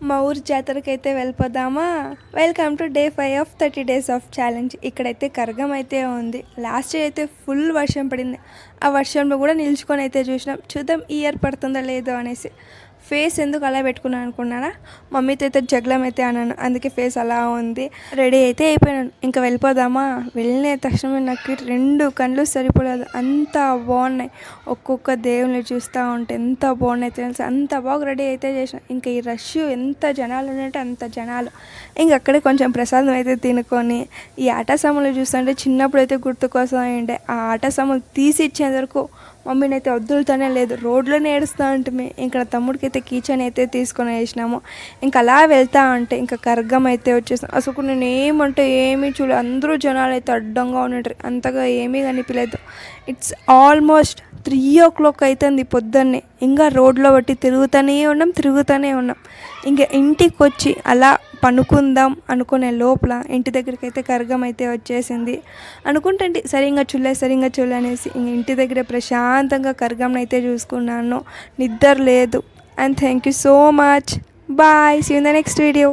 మా ఊరి జాతరకైతే వెళ్ళిపోదామా. Welcome to day 5 of 30 days of challenge. ఇక్కడైతే కరగం అయితే ఉంది. లాస్ట్ ఇయర్ అయితే ఫుల్ వర్షం పడింది. ఆ వర్షంలో కూడా నిల్చుకొని అయితే చూద్దాం ఈ ఇయర్ పడుతుందో లేదో అనేసి. ఫేస్ ఎందుకు అలా పెట్టుకున్నాను అనుకున్నానా, మమ్మీతో అయితే జగలం అయితే అన్నాను, అందుకే ఫేస్ అలా ఉంది. రెడీ అయితే అయిపోయాను, ఇంకా వెళ్ళిపోదామా. వెళ్ళిన తక్షణమే నాకు 2 కళ్ళు సరిపోలేదు, అంత బాగున్నాయి. ఒక్కొక్క దేవుని చూస్తూ ఉంటే ఎంత బాగున్నాయి తెలుసు, అంత బాగా రెడీ అయితే చేసిన. ఇంకా ఈ రష్ ఎంత జనాలు ఉన్నట్టు అంత జనాలు. ఇంక అక్కడే కొంచెం ప్రసాదం అయితే తినుకొని ఈ ఆట సామాన్లు చూస్తుంటే చిన్నప్పుడు అయితే గుర్తుకొస్తాయండి. ఆ ఆట సామాన్లు తీసి ఇచ్చేంత వరకు మమ్మీని అయితే వదులుతూనే లేదు, రోడ్లోనే ఏడుస్తూ ఉంటుంది. ఇంకా తమ్ముడికి అయితే కిచెన్ అయితే తీసుకొని వేసినాము. ఇంకా అలా వెళ్తా ఉంటే ఇంకా కర్గం అయితే వచ్చేసాం. అసలు నేను ఏమంటే ఏమీ చూడలేదు, అందరూ జనాలు అయితే అడ్డంగా ఉన్నట్టు, అంతగా ఏమీ కనిపించలేదు. ఇట్స్ ఆల్మోస్ట్ 3 o'clock అవుతుంది పొద్దున్నే. ఇంకా రోడ్లో బట్టి తిరుగుతూనే ఉన్నాం. ఇంకా ఇంటికి వచ్చి అలా పనుకుందాం అనుకునే లోపల ఇంటి దగ్గరికి అయితే కర్గం అయితే వచ్చేసింది. అనుకుంటే సరిగ్గా చూడలే అనేసి ఇంక ఇంటి దగ్గర ప్రశాంతంగా కర్గంని అయితే చూసుకున్నాను. నిద్ర లేదు. And thank you so much. Bye, see you in the next video.